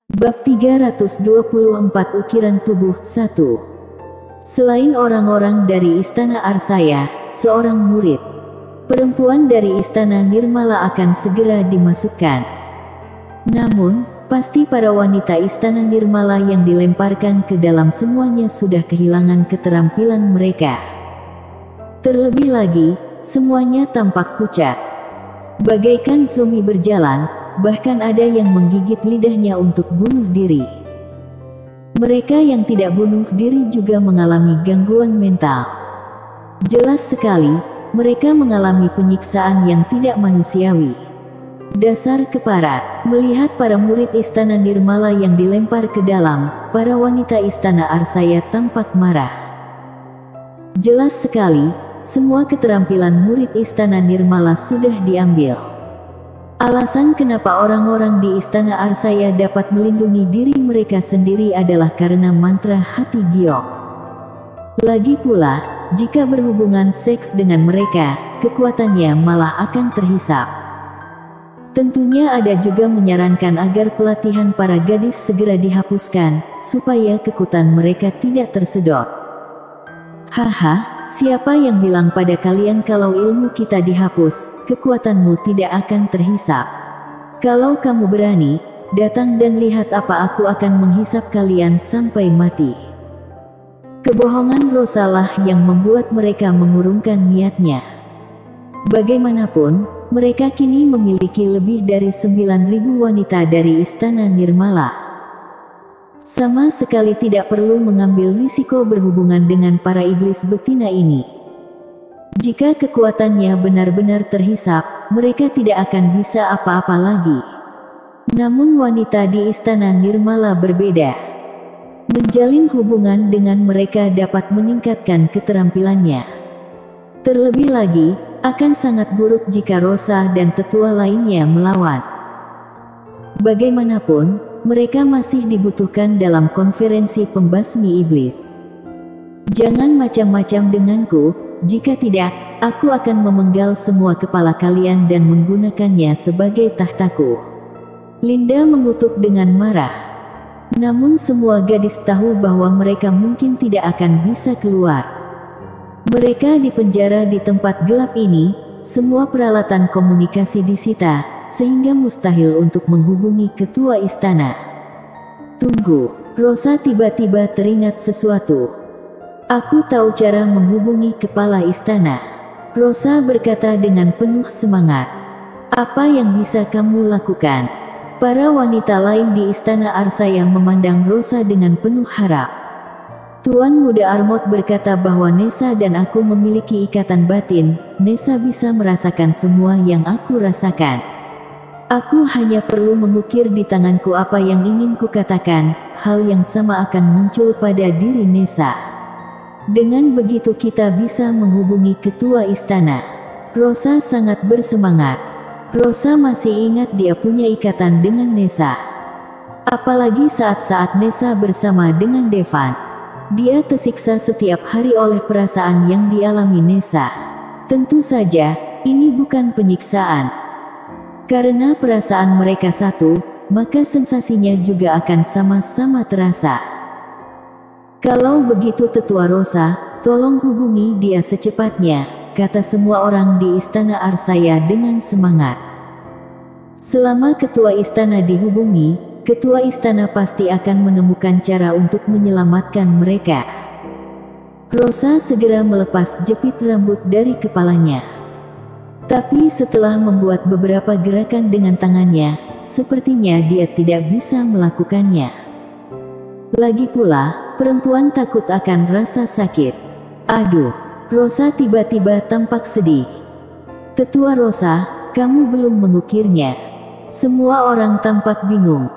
Bab 324 Ukiran Tubuh 1. Selain orang-orang dari Istana Arsaya, seorang murid perempuan dari Istana Nirmala akan segera dimasukkan. Namun, pasti para wanita Istana Nirmala yang dilemparkan ke dalam semuanya sudah kehilangan keterampilan mereka. Terlebih lagi, semuanya tampak pucat. Bagaikan zombie berjalan, bahkan ada yang menggigit lidahnya untuk bunuh diri. Mereka yang tidak bunuh diri juga mengalami gangguan mental. Jelas sekali, mereka mengalami penyiksaan yang tidak manusiawi. Dasar keparat. Melihat para murid Istana Nirmala yang dilempar ke dalam, para wanita Istana Arsaya tampak marah. Jelas sekali, semua keterampilan murid Istana Nirmala sudah diambil. Alasan kenapa orang-orang di Istana Arsaya dapat melindungi diri mereka sendiri adalah karena mantra hati giok. Lagi pula, jika berhubungan seks dengan mereka, kekuatannya malah akan terhisap. Tentunya ada juga menyarankan agar pelatihan para gadis segera dihapuskan, supaya kekuatan mereka tidak tersedot. Haha, siapa yang bilang pada kalian kalau ilmu kita dihapus, kekuatanmu tidak akan terhisap? Kalau kamu berani, datang dan lihat apa aku akan menghisap kalian sampai mati. Kebohongan Rosalah yang membuat mereka mengurungkan niatnya. Bagaimanapun, mereka kini memiliki lebih dari 9.000 wanita dari Istana Nirmala. Sama sekali tidak perlu mengambil risiko berhubungan dengan para iblis betina ini. Jika kekuatannya benar-benar terhisap, mereka tidak akan bisa apa-apa lagi. Namun wanita di Istana Nirmala berbeda. Menjalin hubungan dengan mereka dapat meningkatkan keterampilannya. Terlebih lagi, akan sangat buruk jika Rosa dan tetua lainnya melawan. Bagaimanapun, mereka masih dibutuhkan dalam konferensi pembasmi iblis. Jangan macam-macam denganku, jika tidak, aku akan memenggal semua kepala kalian dan menggunakannya sebagai tahtaku. Linda mengutuk dengan marah. Namun semua gadis tahu bahwa mereka mungkin tidak akan bisa keluar. Mereka dipenjara di tempat gelap ini, semua peralatan komunikasi disita, sehingga mustahil untuk menghubungi ketua istana. Tunggu, Rosa tiba-tiba teringat sesuatu. Aku tahu cara menghubungi kepala istana. Rosa berkata dengan penuh semangat. Apa yang bisa kamu lakukan? Para wanita lain di Istana Arsaya memandang Rosa dengan penuh harap. Tuan Muda Armot berkata bahwa Nessa dan aku memiliki ikatan batin. Nessa bisa merasakan semua yang aku rasakan. Aku hanya perlu mengukir di tanganku apa yang ingin kukatakan, hal yang sama akan muncul pada diri Nessa. Dengan begitu kita bisa menghubungi ketua istana. Rosa sangat bersemangat. Rosa masih ingat dia punya ikatan dengan Nessa. Apalagi saat-saat Nessa bersama dengan Devan. Dia tersiksa setiap hari oleh perasaan yang dialami Nessa. Tentu saja, ini bukan penyiksaan. Karena perasaan mereka satu, maka sensasinya juga akan sama-sama terasa. Kalau begitu tetua Rosa, tolong hubungi dia secepatnya, kata semua orang di Istana Arsaya dengan semangat. Selama ketua istana dihubungi, ketua istana pasti akan menemukan cara untuk menyelamatkan mereka. Rosa segera melepas jepit rambut dari kepalanya. Tapi setelah membuat beberapa gerakan dengan tangannya, sepertinya dia tidak bisa melakukannya. Lagi pula, perempuan takut akan rasa sakit. Aduh, Rosa tiba-tiba tampak sedih. Tetua Rosa, kamu belum mengukirnya. Semua orang tampak bingung.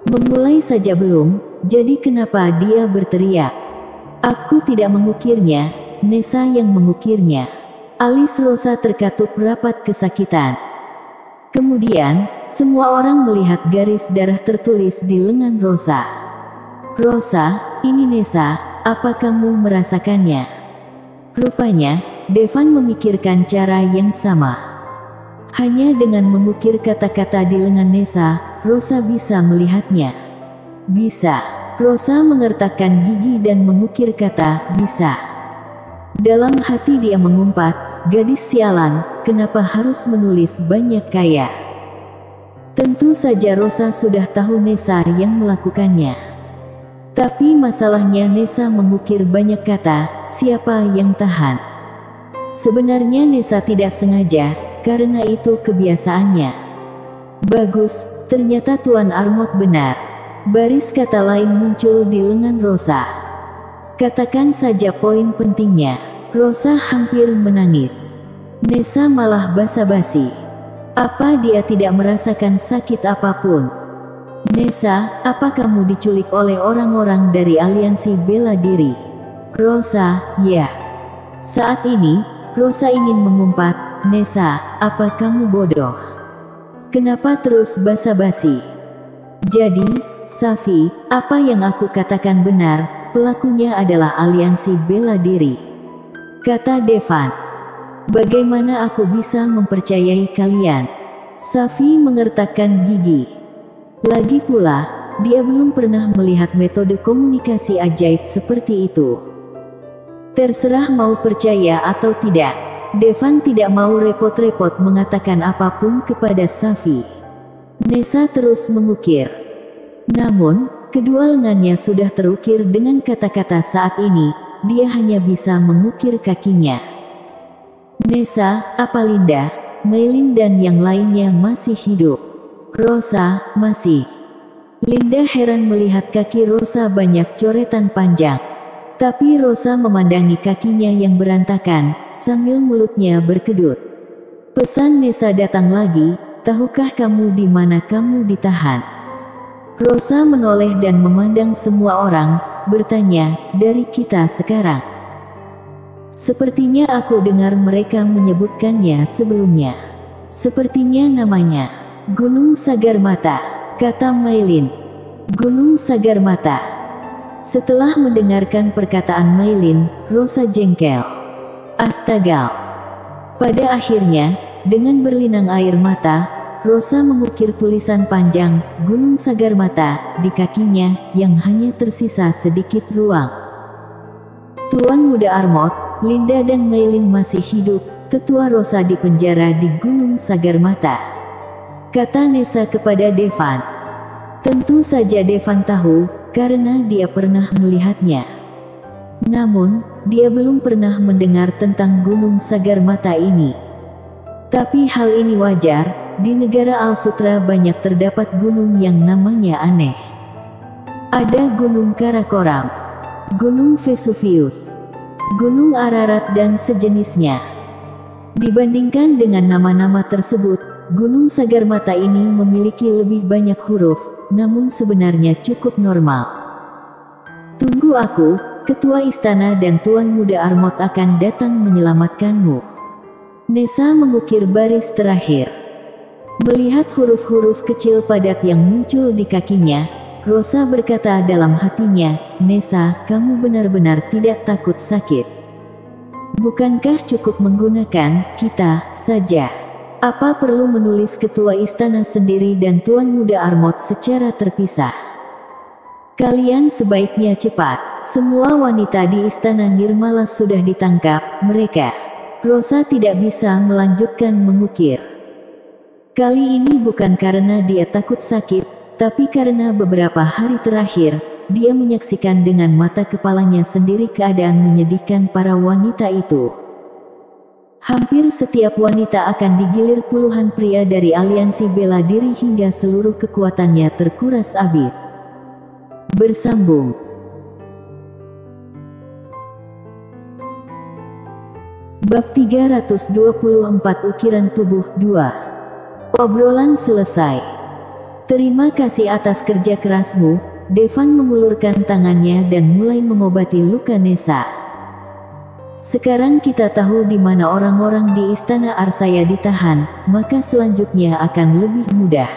Memulai saja belum, jadi kenapa dia berteriak? Aku tidak mengukirnya, Nessa yang mengukirnya. Alis Rosa terkatup rapat kesakitan. Kemudian, semua orang melihat garis darah tertulis di lengan Rosa. Rosa, ini Nessa, apa kamu merasakannya? Rupanya, Devan memikirkan cara yang sama. Hanya dengan mengukir kata-kata di lengan Nessa, Rosa bisa melihatnya. Bisa. Rosa mengertakkan gigi dan mengukir kata, bisa. Dalam hati dia mengumpat, gadis sialan, kenapa harus menulis banyak kaya? Tentu saja Rosa sudah tahu Nessa yang melakukannya. Tapi masalahnya Nessa mengukir banyak kata, siapa yang tahan? Sebenarnya Nessa tidak sengaja, karena itu kebiasaannya. Bagus, ternyata Tuan Armot benar. Baris kata lain muncul di lengan Rosa. Katakan saja poin pentingnya. Rosa hampir menangis. Nessa malah basa-basi. Apa dia tidak merasakan sakit apapun? Nessa, apa kamu diculik oleh orang-orang dari aliansi bela diri? Rosa, ya. Saat ini, Rosa ingin mengumpat, Nessa, apa kamu bodoh? Kenapa terus basa-basi? Jadi, Safi, apa yang aku katakan benar, pelakunya adalah aliansi bela diri. Kata Devan. Bagaimana aku bisa mempercayai kalian? Safi mengertakkan gigi. Lagi pula, dia belum pernah melihat metode komunikasi ajaib seperti itu. Terserah mau percaya atau tidak. Devan tidak mau repot-repot mengatakan apapun kepada Safi. Nessa terus mengukir. Namun, kedua lengannya sudah terukir dengan kata-kata saat ini, dia hanya bisa mengukir kakinya. Nessa, apa Linda, Maylin dan yang lainnya masih hidup? Rosa, masih. Linda heran melihat kaki Rosa banyak coretan panjang. Tapi Rosa memandangi kakinya yang berantakan, sambil mulutnya berkedut. Pesan Nessa datang lagi, tahukah kamu di mana kamu ditahan? Rosa menoleh dan memandang semua orang, bertanya, dari kita sekarang. Sepertinya aku dengar mereka menyebutkannya sebelumnya. Sepertinya namanya Gunung Sagarmata, kata Maylin. Gunung Sagarmata. Setelah mendengarkan perkataan Maylin, Rosa jengkel. Astaga. Pada akhirnya, dengan berlinang air mata, Rosa mengukir tulisan panjang, Gunung Sagarmata, di kakinya, yang hanya tersisa sedikit ruang. Tuan Muda Armot, Linda dan Maylin masih hidup, tetua Rosa di penjara di Gunung Sagarmata. Kata Nessa kepada Devan. Tentu saja Devan tahu, karena dia pernah melihatnya. Namun, dia belum pernah mendengar tentang Gunung Sagarmata ini. Tapi hal ini wajar. Di negara Al-Sutra banyak terdapat gunung yang namanya aneh. Ada Gunung Karakoram, Gunung Vesuvius, Gunung Ararat dan sejenisnya. Dibandingkan dengan nama-nama tersebut, Gunung Sagarmata ini memiliki lebih banyak huruf, namun sebenarnya cukup normal. Tunggu aku, Ketua Istana dan Tuan Muda Armot akan datang menyelamatkanmu. Nessa mengukir baris terakhir. Melihat huruf-huruf kecil padat yang muncul di kakinya, Rosa berkata dalam hatinya, Nessa, kamu benar-benar tidak takut sakit. Bukankah cukup menggunakan kita saja? Apa perlu menulis Ketua Istana sendiri dan Tuan Muda Armot secara terpisah? Kalian sebaiknya cepat. Semua wanita di Istana Nirmala sudah ditangkap, mereka. Rosa tidak bisa melanjutkan mengukir. Kali ini bukan karena dia takut sakit, tapi karena beberapa hari terakhir, dia menyaksikan dengan mata kepalanya sendiri keadaan menyedihkan para wanita itu. Hampir setiap wanita akan digilir puluhan pria dari aliansi bela diri hingga seluruh kekuatannya terkuras habis. Bersambung. Bab 324 Ukiran Tubuh 2. Obrolan selesai. Terima kasih atas kerja kerasmu, Devan mengulurkan tangannya dan mulai mengobati luka Nessa. Sekarang kita tahu di mana orang-orang di Istana Arsaya ditahan, maka selanjutnya akan lebih mudah.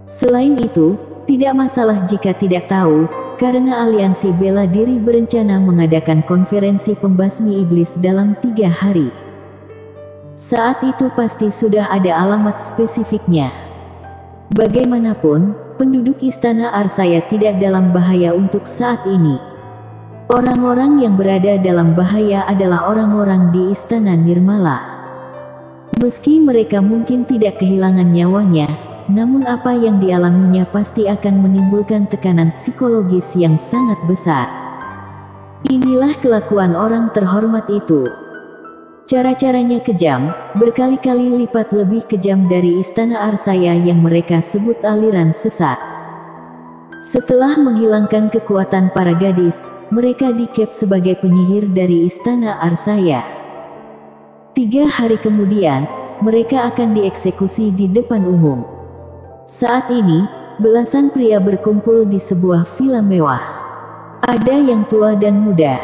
Selain itu, tidak masalah jika tidak tahu, karena aliansi bela diri berencana mengadakan konferensi pembasmi iblis dalam 3 hari. Saat itu pasti sudah ada alamat spesifiknya. Bagaimanapun, penduduk Istana Arsaya tidak dalam bahaya untuk saat ini. Orang-orang yang berada dalam bahaya adalah orang-orang di Istana Nirmala. Meski mereka mungkin tidak kehilangan nyawanya, namun apa yang dialaminya pasti akan menimbulkan tekanan psikologis yang sangat besar. Inilah kelakuan orang terhormat itu. Cara-caranya kejam, berkali-kali lipat lebih kejam dari Istana Arsaya yang mereka sebut aliran sesat. Setelah menghilangkan kekuatan para gadis, mereka dikep sebagai penyihir dari Istana Arsaya. 3 hari kemudian, mereka akan dieksekusi di depan umum. Saat ini, belasan pria berkumpul di sebuah villa mewah. Ada yang tua dan muda.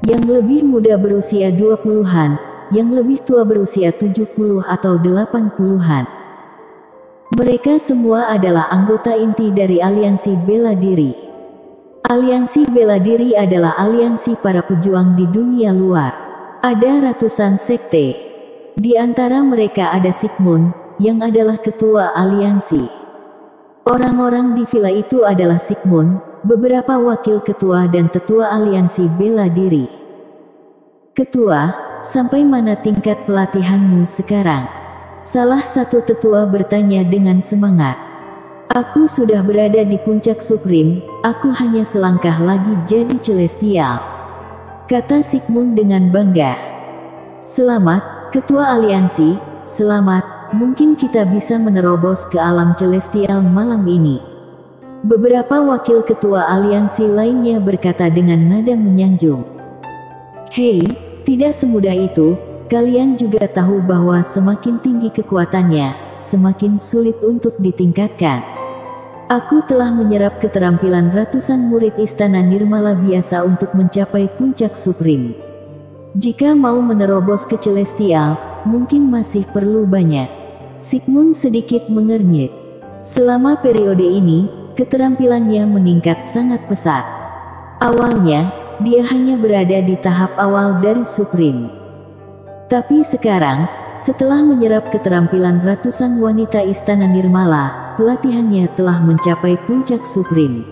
Yang lebih muda berusia 20-an, yang lebih tua berusia 70 atau 80-an. Mereka semua adalah anggota inti dari Aliansi Bela Diri. Aliansi Bela Diri adalah aliansi para pejuang di dunia luar. Ada ratusan sekte. Di antara mereka ada Sigmund, yang adalah ketua aliansi. Orang-orang di villa itu adalah Sigmund, beberapa wakil ketua dan tetua aliansi bela diri. Ketua, sampai mana tingkat pelatihanmu sekarang? Salah satu tetua bertanya dengan semangat. Aku sudah berada di puncak Supreme, aku hanya selangkah lagi jadi Celestial, kata Sigmund dengan bangga. Selamat, ketua aliansi, selamat, mungkin kita bisa menerobos ke alam Celestial malam ini. Beberapa wakil ketua aliansi lainnya berkata dengan nada menyanjung. Hei, tidak semudah itu, kalian juga tahu bahwa semakin tinggi kekuatannya, semakin sulit untuk ditingkatkan. Aku telah menyerap keterampilan ratusan murid Istana Nirmala biasa untuk mencapai puncak Supreme. Jika mau menerobos ke Celestial, mungkin masih perlu banyak. Sigmund sedikit mengernyit. Selama periode ini, keterampilannya meningkat sangat pesat. Awalnya, dia hanya berada di tahap awal dari Supreme. Tapi sekarang, setelah menyerap keterampilan ratusan wanita Istana Nirmala, pelatihannya telah mencapai puncak Supreme.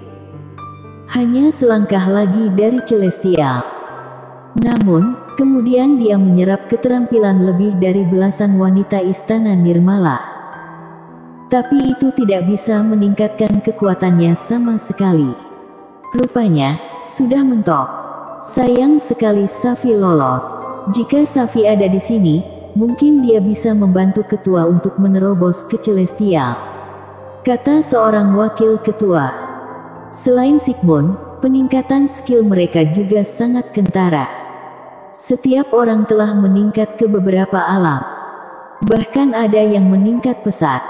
Hanya selangkah lagi dari Celestial. Namun, kemudian dia menyerap keterampilan lebih dari belasan wanita Istana Nirmala. Tapi itu tidak bisa meningkatkan kekuatannya sama sekali. Rupanya, sudah mentok. Sayang sekali Safi lolos. Jika Safi ada di sini, mungkin dia bisa membantu ketua untuk menerobos ke Celestial, kata seorang wakil ketua. Selain Sigmund, peningkatan skill mereka juga sangat kentara. Setiap orang telah meningkat ke beberapa alam. Bahkan ada yang meningkat pesat.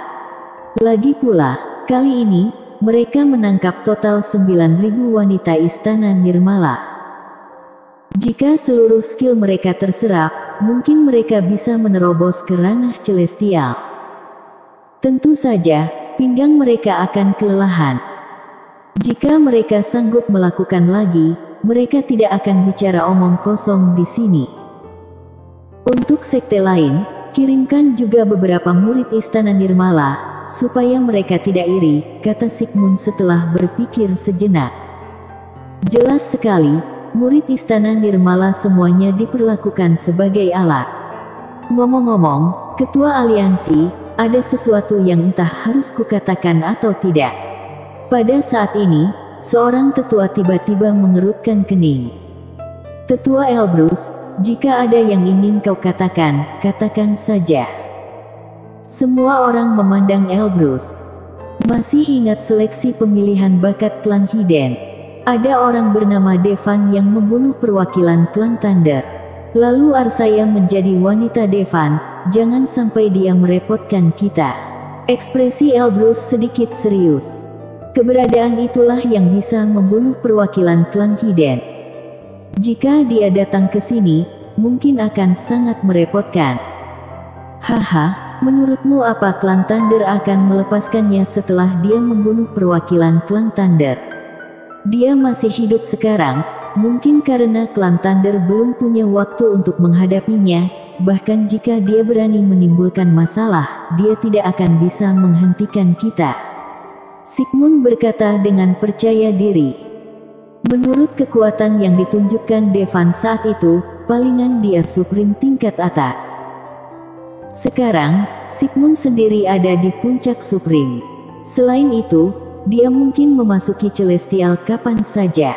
Lagi pula, kali ini, mereka menangkap total 9.000 wanita Istana Nirmala. Jika seluruh skill mereka terserap, mungkin mereka bisa menerobos ke ranah Celestial. Tentu saja, pinggang mereka akan kelelahan. Jika mereka sanggup melakukan lagi, mereka tidak akan bicara omong kosong di sini. Untuk sekte lain, kirimkan juga beberapa murid Istana Nirmala, supaya mereka tidak iri, kata Sigmund setelah berpikir sejenak. Jelas sekali, murid Istana Nirmala semuanya diperlakukan sebagai alat. Ngomong-ngomong, ketua aliansi, ada sesuatu yang entah harus kukatakan atau tidak. Pada saat ini, seorang tetua tiba-tiba mengerutkan kening. Tetua Elbrus, jika ada yang ingin kau katakan, katakan saja. Semua orang memandang Elbrus. Masih ingat seleksi pemilihan bakat klan Hiden? Ada orang bernama Devan yang membunuh perwakilan klan Thunder. Lalu Arsaya menjadi wanita Devan, jangan sampai dia merepotkan kita. Ekspresi Elbrus sedikit serius. Keberadaan itulah yang bisa membunuh perwakilan klan Hiden. Jika dia datang ke sini, mungkin akan sangat merepotkan. Haha. Menurutmu apa klan Thunder akan melepaskannya setelah dia membunuh perwakilan klan Thunder? Dia masih hidup sekarang, mungkin karena klan Thunder belum punya waktu untuk menghadapinya, bahkan jika dia berani menimbulkan masalah, dia tidak akan bisa menghentikan kita. Sigmund berkata dengan percaya diri. Menurut kekuatan yang ditunjukkan Devan saat itu, palingan dia Supreme tingkat atas. Sekarang, Sigmund sendiri ada di puncak Supreme. Selain itu, dia mungkin memasuki Celestial kapan saja.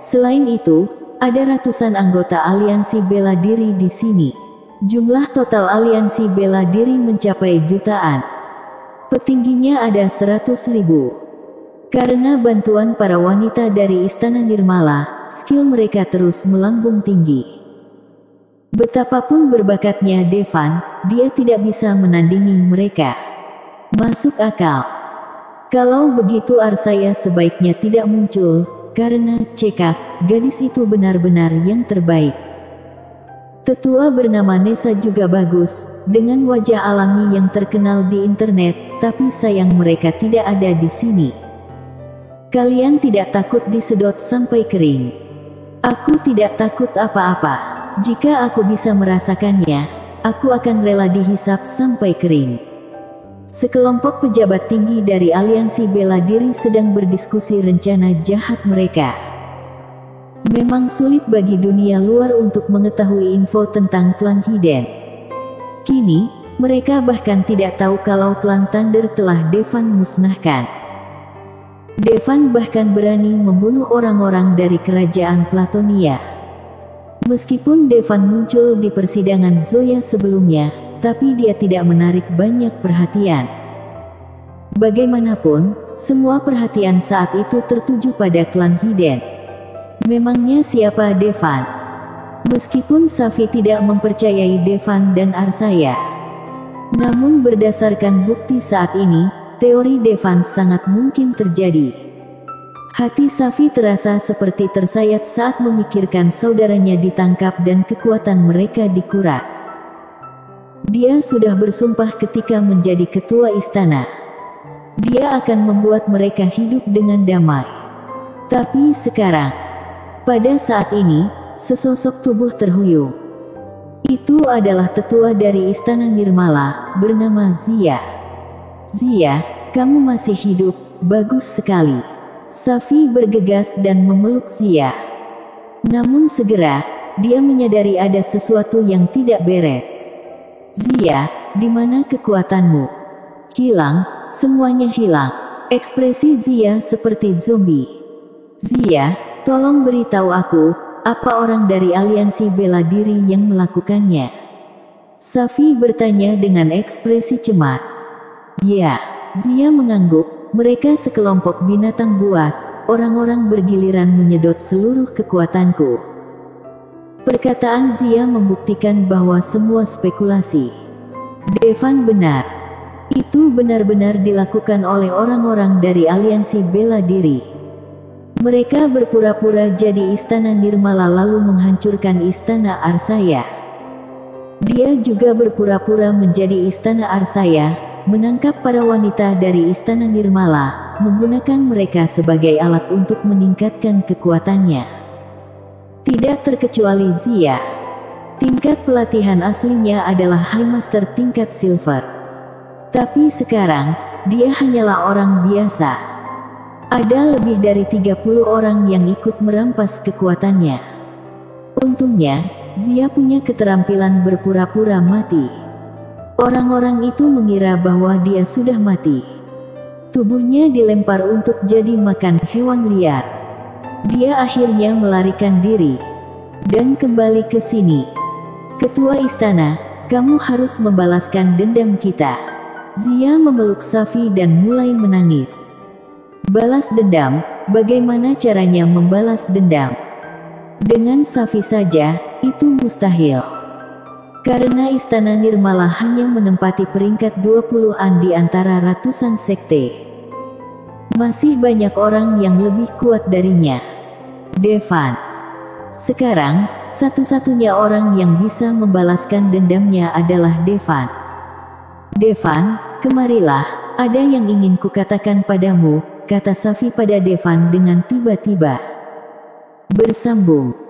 Selain itu, ada ratusan anggota aliansi bela diri di sini. Jumlah total aliansi bela diri mencapai jutaan. Petingginya ada 100.000. Karena bantuan para wanita dari Istana Nirmala, skill mereka terus melambung tinggi. Betapapun berbakatnya Devan, dia tidak bisa menandingi mereka. Masuk akal. Kalau begitu Arsaya sebaiknya tidak muncul, karena cekak, gadis itu benar-benar yang terbaik. Tetua bernama Nessa juga bagus, dengan wajah alami yang terkenal di internet, tapi sayang mereka tidak ada di sini. Kalian tidak takut disedot sampai kering? Aku tidak takut apa-apa. Jika aku bisa merasakannya, aku akan rela dihisap sampai kering. Sekelompok pejabat tinggi dari aliansi bela diri sedang berdiskusi rencana jahat mereka. Memang sulit bagi dunia luar untuk mengetahui info tentang klan Hiden. Kini, mereka bahkan tidak tahu kalau klan Thunder telah Devan musnahkan. Devan bahkan berani membunuh orang-orang dari kerajaan Platonia. Meskipun Devan muncul di persidangan Zoya sebelumnya, tapi dia tidak menarik banyak perhatian. Bagaimanapun, semua perhatian saat itu tertuju pada klan Hiden. Memangnya siapa Devan? Meskipun Safi tidak mempercayai Devan dan Arsaya, namun berdasarkan bukti saat ini, teori Devan sangat mungkin terjadi. Hati Safi terasa seperti tersayat saat memikirkan saudaranya ditangkap dan kekuatan mereka dikuras. Dia sudah bersumpah ketika menjadi ketua istana. Dia akan membuat mereka hidup dengan damai. Tapi sekarang, pada saat ini, sesosok tubuh terhuyung. Itu adalah tetua dari Istana Nirmala, bernama Zia. Zia, kamu masih hidup, bagus sekali. Safi bergegas dan memeluk Zia. Namun segera, dia menyadari ada sesuatu yang tidak beres. Zia, di mana kekuatanmu? Hilang, semuanya hilang. Ekspresi Zia seperti zombie. Zia, tolong beritahu aku, apa orang dari aliansi bela diri yang melakukannya? Safi bertanya dengan ekspresi cemas. Ya, Zia mengangguk, mereka sekelompok binatang buas, orang-orang bergiliran menyedot seluruh kekuatanku. Perkataan Zia membuktikan bahwa semua spekulasi Devan benar. Itu benar-benar dilakukan oleh orang-orang dari aliansi bela diri. Mereka berpura-pura jadi Istana Nirmala lalu menghancurkan Istana Arsaya. Dia juga berpura-pura menjadi Istana Arsaya, menangkap para wanita dari Istana Nirmala, menggunakan mereka sebagai alat untuk meningkatkan kekuatannya. Tidak terkecuali Zia. Tingkat pelatihan aslinya adalah High Master tingkat Silver. Tapi sekarang, dia hanyalah orang biasa. Ada lebih dari 30 orang yang ikut merampas kekuatannya. Untungnya, Zia punya keterampilan berpura-pura mati. Orang-orang itu mengira bahwa dia sudah mati. Tubuhnya dilempar untuk jadi makan hewan liar. Dia akhirnya melarikan diri dan kembali ke sini. Ketua istana, kamu harus membalaskan dendam kita. Zia memeluk Safi dan mulai menangis. Balas dendam, bagaimana caranya membalas dendam? Dengan Safi saja, itu mustahil. Karena Istana Nirmala hanya menempati peringkat 20-an di antara ratusan sekte. Masih banyak orang yang lebih kuat darinya. Devan. Sekarang, satu-satunya orang yang bisa membalaskan dendamnya adalah Devan. Devan, kemarilah, ada yang ingin kukatakan padamu, kata Safi pada Devan dengan tiba-tiba. Bersambung.